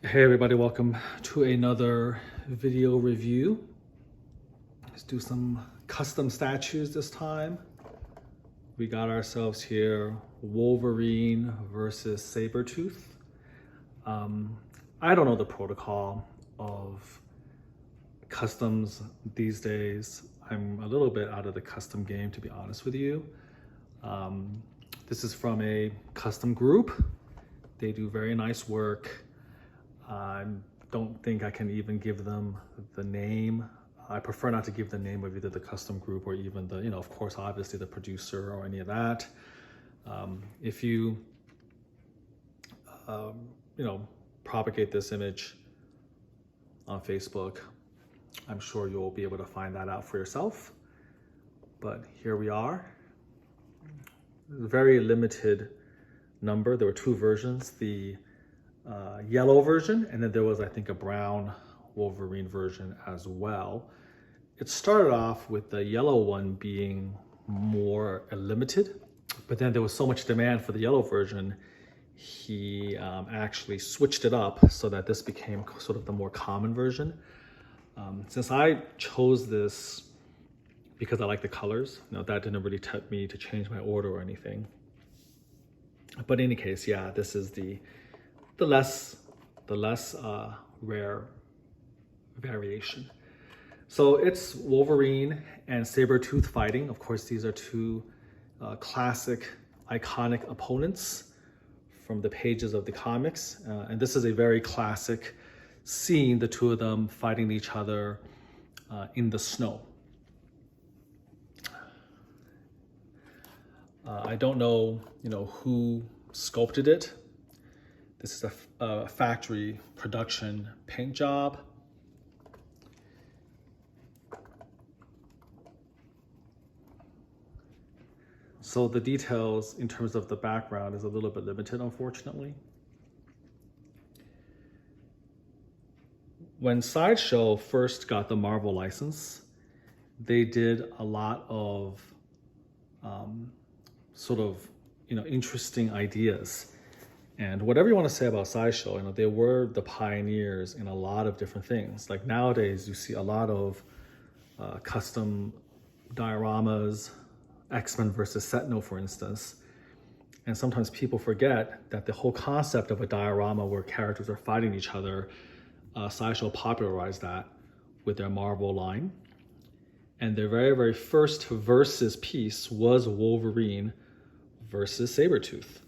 Hey everybody, welcome to another video review. Let's do some custom statues this time. We got ourselves here Wolverine versus Sabretooth. I don't know the protocol of customs these days. I'm a little bit out of the custom game, to be honest with you. This is from a custom group. They do very nice work. I don't think I can even give them the name. I prefer not to give the name of either the custom group or even the, of course, obviously the producer or any of that. If you, propagate this image on Facebook, I'm sure you'll be able to find that out for yourself. But here we are. Very limited number. There were two versions. The yellow version, and then there was, I think, a brown Wolverine version as well. It started off with the yellow one being more limited, but then there was so much demand for the yellow version, he actually switched it up so that this became sort of the more common version. Since I chose this because I like the colors, that didn't really tempt me to change my order or anything. But in any case, yeah, this is the less rare variation. So it's Wolverine and Sabretooth fighting. Of course, these are two classic, iconic opponents from the pages of the comics. And this is a very classic scene, the two of them fighting each other in the snow. I don't know, who sculpted it. This is a factory production paint job. So the details in terms of the background is a little bit limited, unfortunately. When Sideshow first got the Marvel license, they did a lot of interesting ideas. And whatever you want to say about Sideshow, they were the pioneers in a lot of different things. Like nowadays, you see a lot of custom dioramas, X-Men versus Sentinel, for instance. And sometimes people forget that the whole concept of a diorama where characters are fighting each other, Sideshow popularized that with their Marvel line. And their very, very first versus piece was Wolverine versus Sabretooth.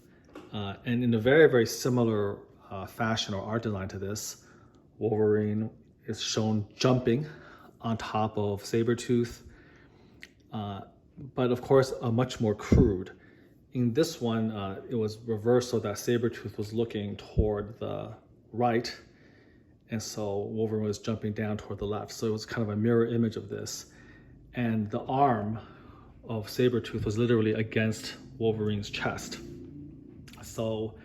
And in a very, very similar fashion or art design to this, Wolverine is shown jumping on top of Sabretooth, but of course, much more crude. In this one, it was reversed so that Sabretooth was looking toward the right, and so Wolverine was jumping down toward the left. So it was kind of a mirror image of this. And the arm of Sabretooth was literally against Wolverine's chest. So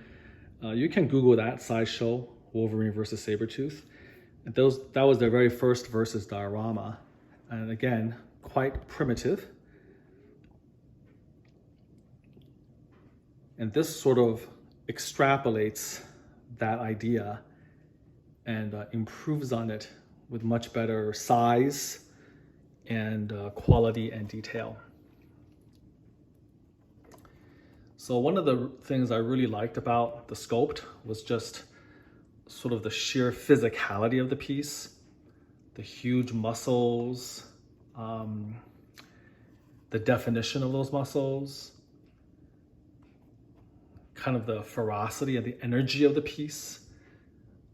you can Google that, Sideshow, Wolverine versus Sabretooth. And that was their very first versus diorama. And again, quite primitive. And this sort of extrapolates that idea and improves on it with much better size and quality and detail. So one of the things I really liked about the sculpt was just sort of the sheer physicality of the piece, the huge muscles, the definition of those muscles, kind of the ferocity and the energy of the piece.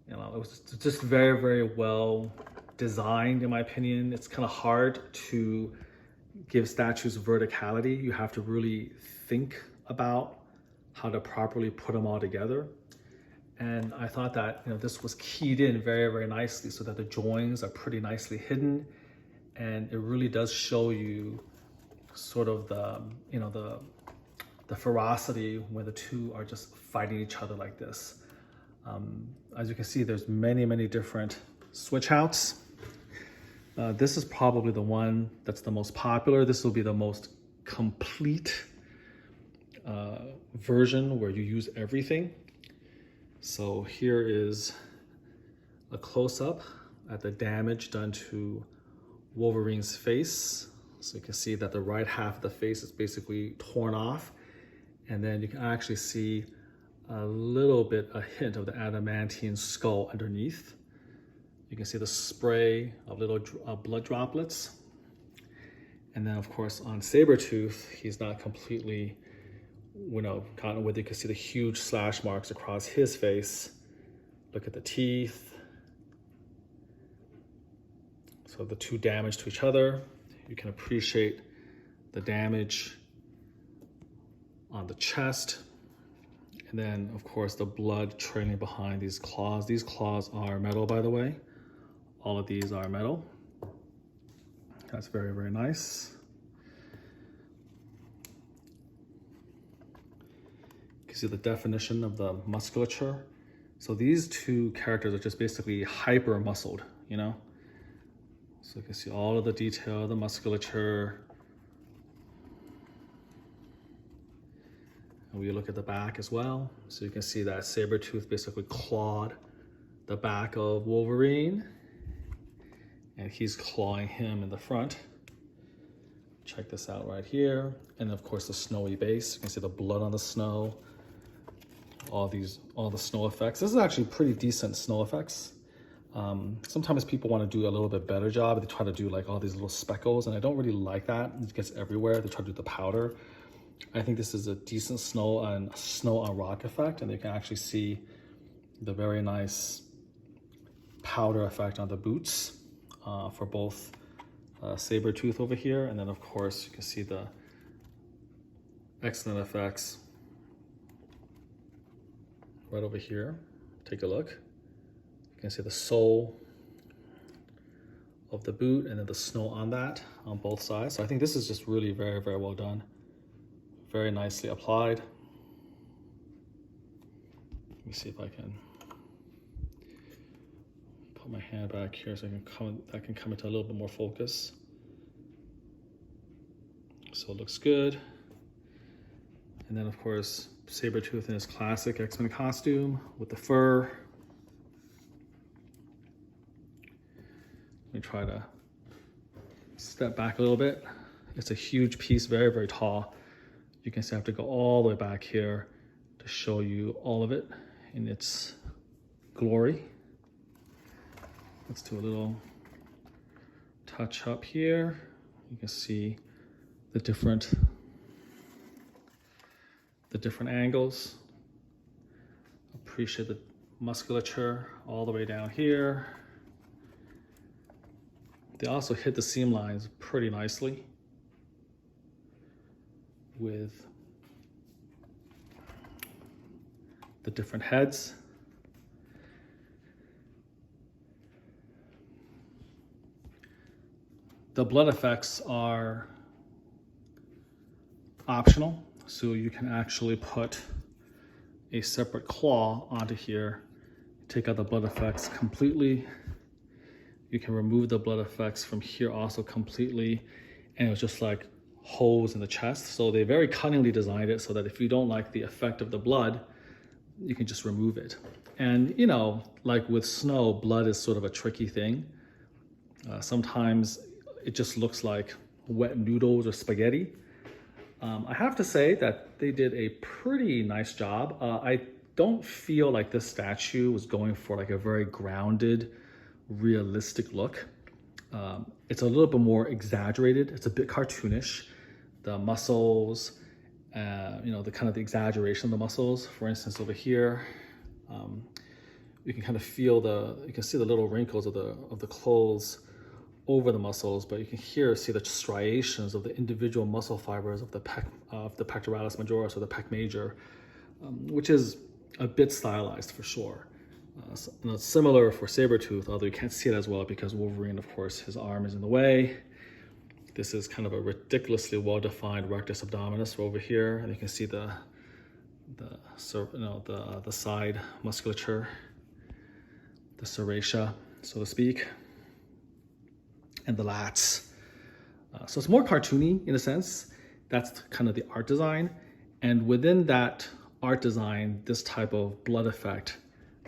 It was just very, very well designed, in my opinion. It's kind of hard to give statues verticality. You have to really think about how to properly put them all together. And I thought that this was keyed in very, very nicely so that the joins are pretty nicely hidden, and it really does show you sort of the ferocity when the two are just fighting each other like this. As you can see, there's many, many different switch outs. This is probably the one that's the most popular. This will be the most complete version where you use everything. So here is a close-up at the damage done to Wolverine's face. So you can see that the right half of the face is basically torn off. And then you can actually see a hint of the adamantine skull underneath. You can see the spray of little blood droplets. And then of course on Sabretooth, he's not completely, gotten with it. You can see the huge slash marks across his face. Look at the teeth. So the two damage to each other. You can appreciate the damage on the chest. And then of course the blood trailing behind these claws. These claws are metal, by the way. All of these are metal. That's very, very nice. You can see the definition of the musculature. So these two characters are just basically hyper muscled, So you can see all of the detail, the musculature. And we look at the back as well. So you can see that Sabretooth basically clawed the back of Wolverine. And he's clawing him in the front. Check this out right here. And of course the snowy base. You can see the blood on the snow. All the snow effects. This is actually pretty decent snow effects. Sometimes people want to do a little bit better job. They try to do like all these little speckles, and I don't really like that. It gets everywhere. They try to do the powder. I think this is a decent snow on rock effect, and you can actually see the very nice powder effect on the boots for both Sabretooth over here, and then of course you can see the excellent effects right over here. Take a look. You can see the sole of the boot and then the snow on that on both sides. So I think this is just really very, very well done. Very nicely applied. Let me see if I can put my hand back here so I can come into a little bit more focus. So it looks good. And then of course, Sabretooth in his classic X-Men costume with the fur. Let me try to step back a little bit. It's a huge piece, very, very tall. You can see I have to go all the way back here to show you all of it in its glory. Let's do a little touch up here. You can see the different angles. Appreciate the musculature all the way down here. They also hit the seam lines pretty nicely with the different heads. The blood effects are optional, so you can actually put a separate claw onto here, take out the blood effects completely. You can remove the blood effects from here also completely, and it's just like holes in the chest. So they very cunningly designed it so that if you don't like the effect of the blood, you can just remove it. And like with snow, blood is sort of a tricky thing. Sometimes it just looks like wet noodles or spaghetti. I have to say that they did a pretty nice job. I don't feel like this statue was going for like a very grounded, realistic look. It's a little bit more exaggerated. It's a bit cartoonish. The muscles, the kind of the exaggeration of the muscles. For instance, over here, you can kind of feel you can see the little wrinkles of the clothes over the muscles, but you can see the striations of the individual muscle fibers of the pectoralis majoris or the pec major, which is a bit stylized for sure. Similar for Sabretooth, although you can't see it as well because Wolverine, of course, his arm is in the way. This is kind of a ridiculously well-defined rectus abdominis over here, and you can see the side musculature, the serratia, so to speak, and the lats. So it's more cartoony in a sense. That's kind of the art design, and within that art design, this type of blood effect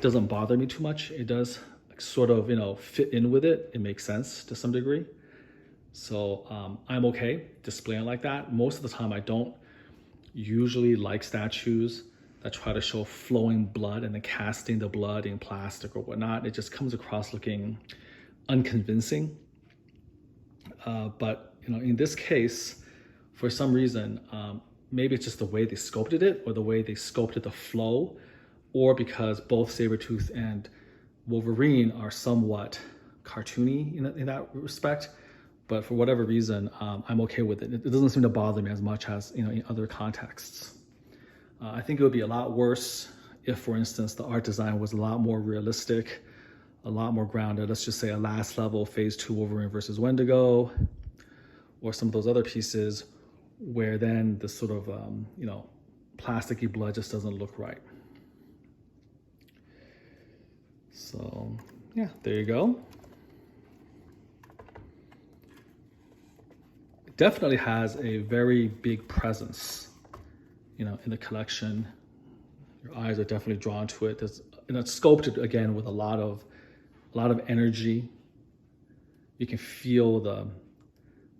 doesn't bother me too much. It does sort of, fit in with it. It makes sense to some degree. So I'm okay displaying like that. Most of the time I don't usually like statues that try to show flowing blood and then casting the blood in plastic or whatnot. It just comes across looking unconvincing. But in this case, for some reason, maybe it's just the way they sculpted it or the way they sculpted the flow, or because both Sabretooth and Wolverine are somewhat cartoony in that respect. But for whatever reason, I'm okay with it. It doesn't seem to bother me as much as in other contexts. I think it would be a lot worse if, for instance, the art design was a lot more realistic, a lot more grounded. Let's just say a last level Phase 2 Wolverine versus Wendigo, or some of those other pieces where then the sort of, plasticky blood just doesn't look right. So yeah, there you go. It definitely has a very big presence, in the collection. Your eyes are definitely drawn to it. It's sculpted again with a lot of energy. You can feel the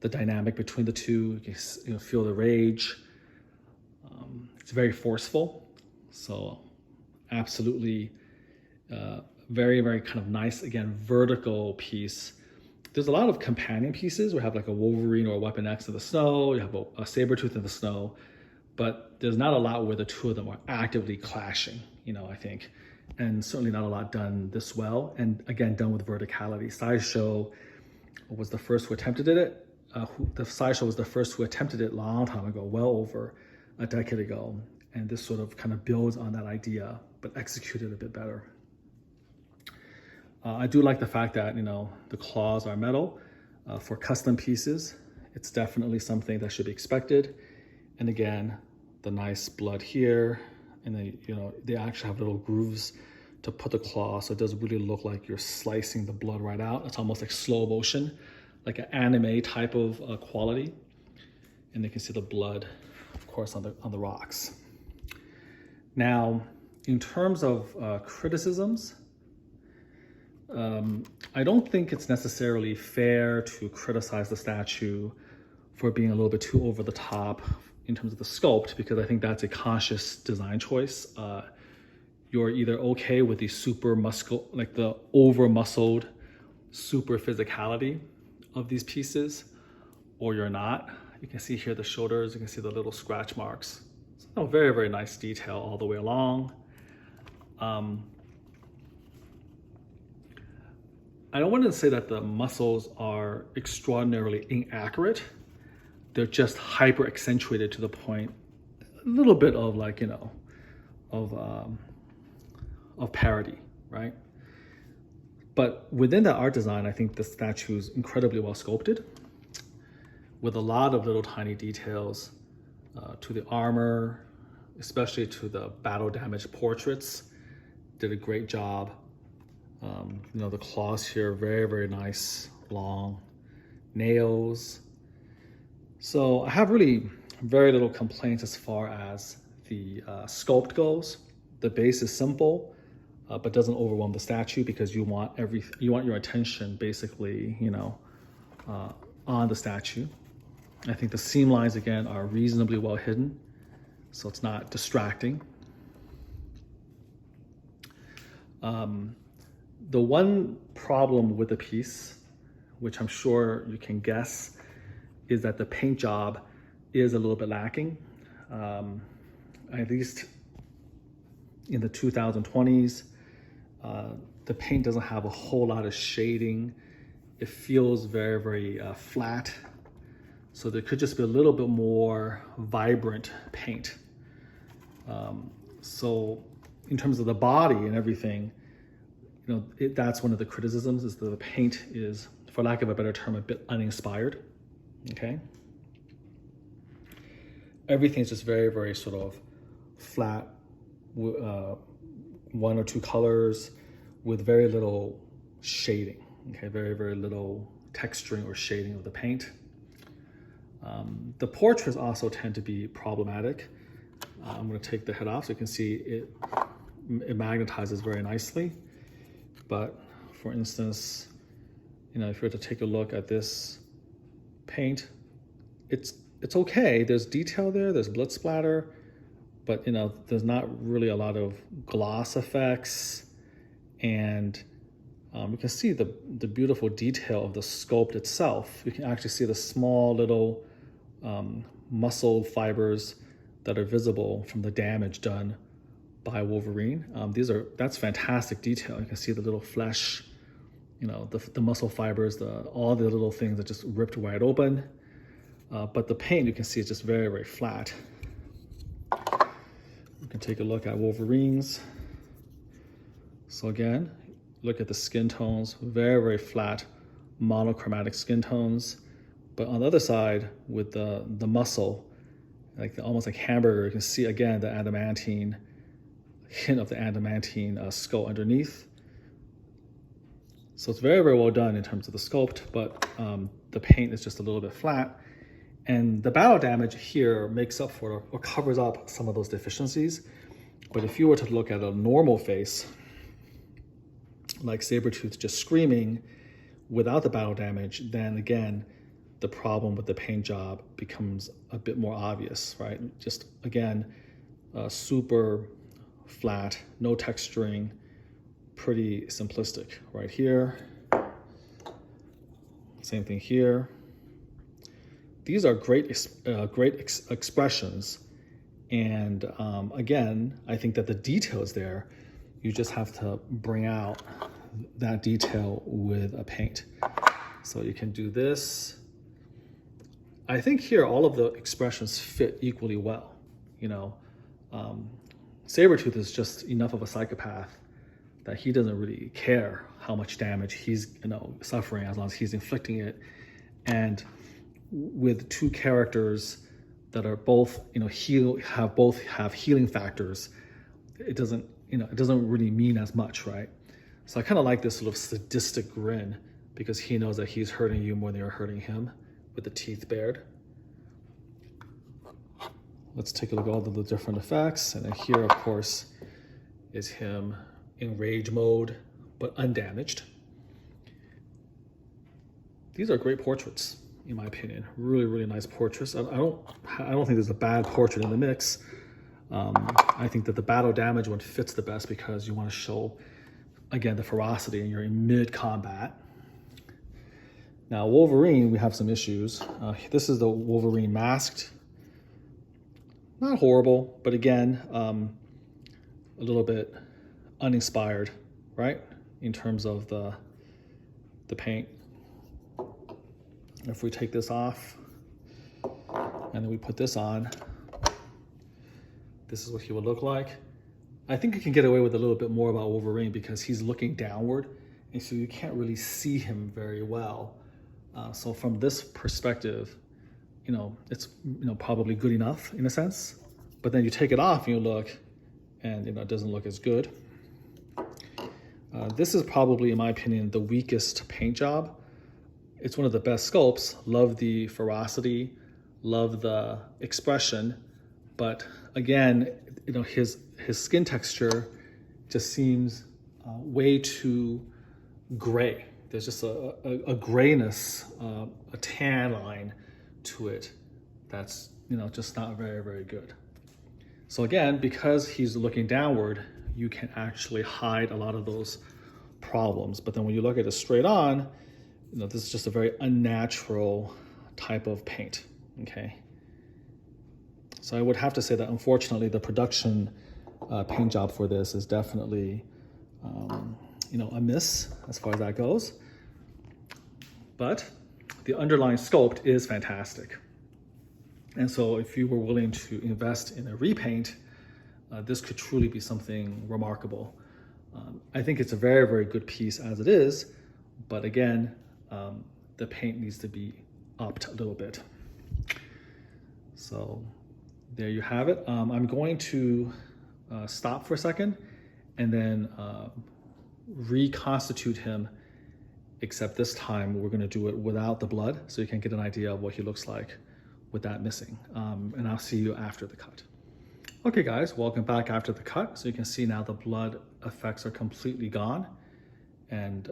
dynamic between the two. You can feel the rage. It's very forceful. So absolutely very, very kind of nice, again, vertical piece. There's a lot of companion pieces. We have like a Wolverine or a Weapon X in the snow. You have a Sabretooth in the snow. But there's not a lot where the two of them are actively clashing, I think. And certainly not a lot done this well. And again, done with verticality. Sideshow was the first who attempted it. The Sideshow was the first who attempted it a long time ago, well over a decade ago. And this sort of kind of builds on that idea, but executed a bit better. I do like the fact that, the claws are metal. For custom pieces, it's definitely something that should be expected. And again, the nice blood here, and then, they actually have little grooves to put the claw, so it does really look like you're slicing the blood right out. It's almost like slow motion, like an anime type of quality. And you can see the blood, of course, on the rocks. Now, in terms of criticisms, I don't think it's necessarily fair to criticize the statue for being a little bit too over the top in terms of the sculpt, because I think that's a conscious design choice. You're either okay with the the over muscled super physicality of these pieces, or you're not. You can see here the shoulders, you can see the little scratch marks. So very, very nice detail all the way along. I don't want to say that the muscles are extraordinarily inaccurate. They're just hyper accentuated to the point, a little bit of of parody, right? But within that art design, I think the statue is incredibly well sculpted, with a lot of little tiny details to the armor, especially to the battle damaged portraits. Did a great job. The claws here, very, very nice, long nails. So I have really very little complaints as far as the sculpt goes. The base is simple, but doesn't overwhelm the statue, because you want your attention basically, on the statue. I think the seam lines again are reasonably well hidden, so it's not distracting. The one problem with the piece, which I'm sure you can guess, is that the paint job is a little bit lacking. At least in the 2020s, the paint doesn't have a whole lot of shading. It feels very, very flat. So there could just be a little bit more vibrant paint. So in terms of the body and everything, that's one of the criticisms, is that the paint is, for lack of a better term, a bit uninspired. Okay. Everything's just very, very sort of flat, one or two colors with very little shading. Okay, very, very little texturing or shading of the paint. The portraits also tend to be problematic. I'm going to take the head off so you can see it magnetizes very nicely. But for instance, you know, if you were to take a look at this paint, it's okay. There's detail there, there's blood splatter, but you know, there's not really a lot of gloss effects. And you can see the beautiful detail of the sculpt itself. You can actually see the small little muscle fibers that are visible from the damage done by Wolverine. That's fantastic detail. You can see the little flesh, you know, the muscle fibers, all the little things that just ripped wide open. But the paint, you can see, is just very, very flat. You can take a look at Wolverine's. So again, look at the skin tones, very, very flat, monochromatic skin tones. But on the other side, with the muscle, almost like hamburger, you can see again the adamantine, hint of the adamantine skull underneath. So it's very, very well done in terms of the sculpt, but the paint is just a little bit flat. And the battle damage here makes up for or covers up some of those deficiencies. But if you were to look at a normal face, like Sabretooth just screaming without the battle damage, then again, the problem with the paint job becomes a bit more obvious, right? Just again, super flat, no texturing, pretty simplistic right here. Same thing here. These are great expressions. And again, I think that the detail is there. You just have to bring out that detail with a paint. So you can do this. I think here all of the expressions fit equally well. You know, Sabretooth is just enough of a psychopath that he doesn't really care how much damage he's, you know, suffering as long as he's inflicting it. And with two characters that are both, you know, have healing factors, it doesn't really mean as much, right? So I kind of like this sort of sadistic grin because he knows that he's hurting you more than you're hurting him with the teeth bared. Let's take a look at all of the different effects. And then here, of course, is him in rage mode, but undamaged. These are great portraits, in my opinion. Really, really nice portraits. I don't think there's a bad portrait in the mix. I think that the battle damage one fits the best because you want to show, again, the ferocity and you're in mid-combat. Now, Wolverine, we have some issues. This is the Wolverine masked. Not horrible, but again, a little bit uninspired, right? In terms of the paint. If we take this off and then we put this on, this is what he would look like. I think you can get away with a little bit more about Wolverine because he's looking downward, and so you can't really see him very well. So from this perspective, you know, it's, you know, probably good enough in a sense. But then you take it off and you look, and you know, it doesn't look as good. This is probably, in my opinion, the weakest paint job. It's one of the best sculpts. Love the ferocity, love the expression, but again, you know, his skin texture just seems way too gray. There's just a grayness, a tan line to it that's, you know, just not very, very good. So again, because he's looking downward, you can actually hide a lot of those problems. But then when you look at it straight on, you know, this is just a very unnatural type of paint, okay? So I would have to say that unfortunately the production paint job for this is definitely, you know, a miss as far as that goes. But the underlying sculpt is fantastic. And so if you were willing to invest in a repaint, this could truly be something remarkable. I think it's a very, very good piece as it is, but again, the paint needs to be upped a little bit. So there you have it. I'm going to stop for a second and then reconstitute him, except this time we're gonna do it without the blood so you can get an idea of what he looks like with that missing. And I'll see you after the cut. Okay guys, welcome back after the cut. So you can see now the blood effects are completely gone. And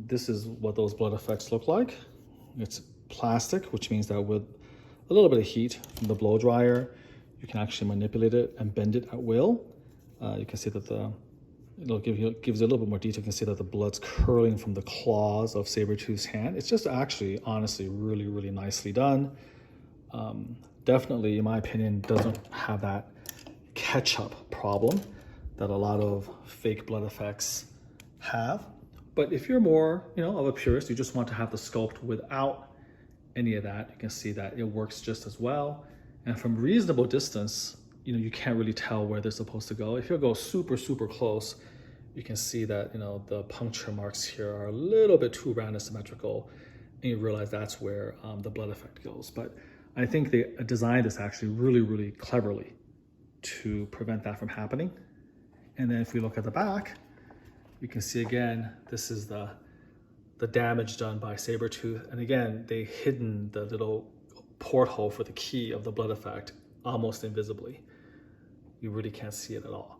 this is what those blood effects look like. It's plastic, which means that with a little bit of heat from the blow dryer, you can actually manipulate it and bend it at will. You can see that gives you a little bit more detail. You can see that the blood's curling from the claws of Sabretooth's hand. It's just actually, honestly, really, really nicely done. Definitely, in my opinion, doesn't have that catch-up problem that a lot of fake blood effects have. But if you're more, of a purist, you just want to have the sculpt without any of that, you can see that it works just as well. And from reasonable distance, you can't really tell where they're supposed to go. If you go super, super close, you can see that, the puncture marks here are a little bit too round and symmetrical, and you realize that's where the blood effect goes. But I think they designed this actually really, really cleverly to prevent that from happening. And then if we look at the back, you can see again, this is the damage done by Sabretooth. And again, they hidden the little porthole for the key of the blood effect almost invisibly. You really can't see it at all.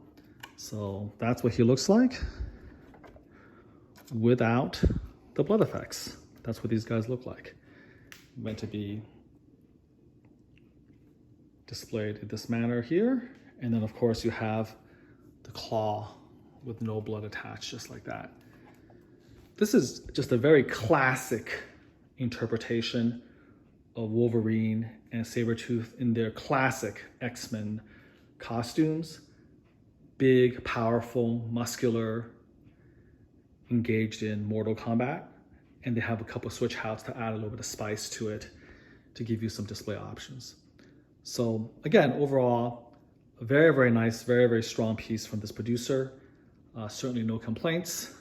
So that's what he looks like without the blood effects. That's what these guys look like. Meant to be displayed in this manner here. And then of course you have the claw with no blood attached, just like that. This is just a very classic interpretation of Wolverine and Sabretooth in their classic X-Men costumes. Big, powerful, muscular, engaged in mortal combat. And they have a couple of switch outs to add a little bit of spice to it to give you some display options. So again, overall, a very, very nice, very, very strong piece from this producer. Certainly no complaints,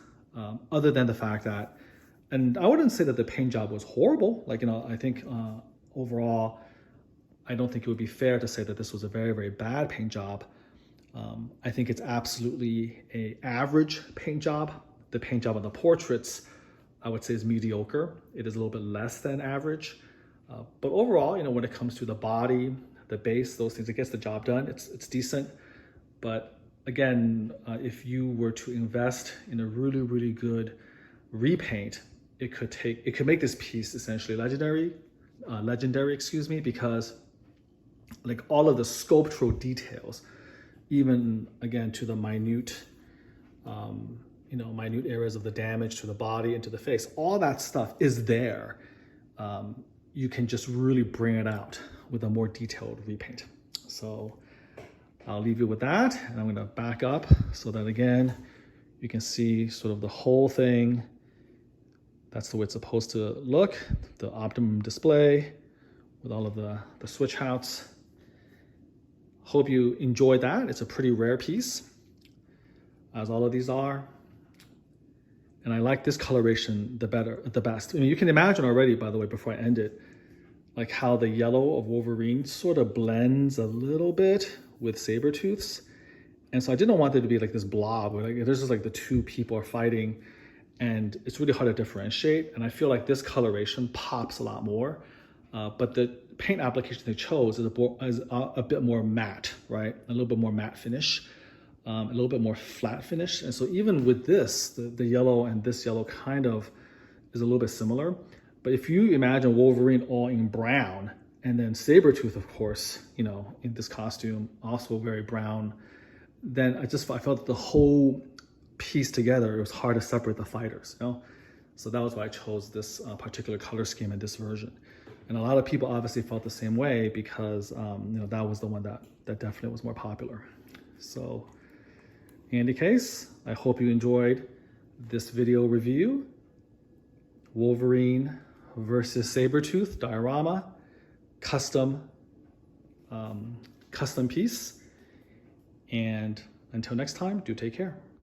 other than the fact that, and I wouldn't say that the paint job was horrible. I think overall, I don't think it would be fair to say that this was a very, very bad paint job. I think it's absolutely an average paint job. The paint job on the portraits, I would say, is mediocre. It is a little bit less than average. But overall, when it comes to the body, the base, those things, it gets the job done. It's decent. But again, if you were to invest in a really, really good repaint, it could make this piece essentially legendary, because like all of the sculptural details, even again to the minute areas of the damage to the body and to the face, all that stuff is there. You can just really bring it out with a more detailed repaint. So I'll leave you with that, and I'm gonna back up so that again, you can see sort of the whole thing. That's the way it's supposed to look, the optimum display with all of the switch outs. Hope you enjoyed that. It's a pretty rare piece, as all of these are. And I like this coloration the best. You can imagine already, by the way, before I end it, like how the yellow of Wolverine sort of blends a little bit with Sabretooth's. And so I didn't want there to be like this blob where there's just like the two people are fighting, and it's really hard to differentiate. And I feel like this coloration pops a lot more. But the paint application they chose is a bit more matte, right? A little bit more matte finish, a little bit more flat finish. And so even with this, the yellow and this yellow kind of is a little bit similar. But if you imagine Wolverine all in brown, and then Sabretooth, of course, in this costume, also very brown, then I felt that the whole piece together, it was hard to separate the fighters, So that was why I chose this particular color scheme in this version. And a lot of people obviously felt the same way because, that was the one that definitely was more popular. So in any case, I hope you enjoyed this video review. Wolverine versus Sabretooth diorama, custom piece. And until next time, do take care.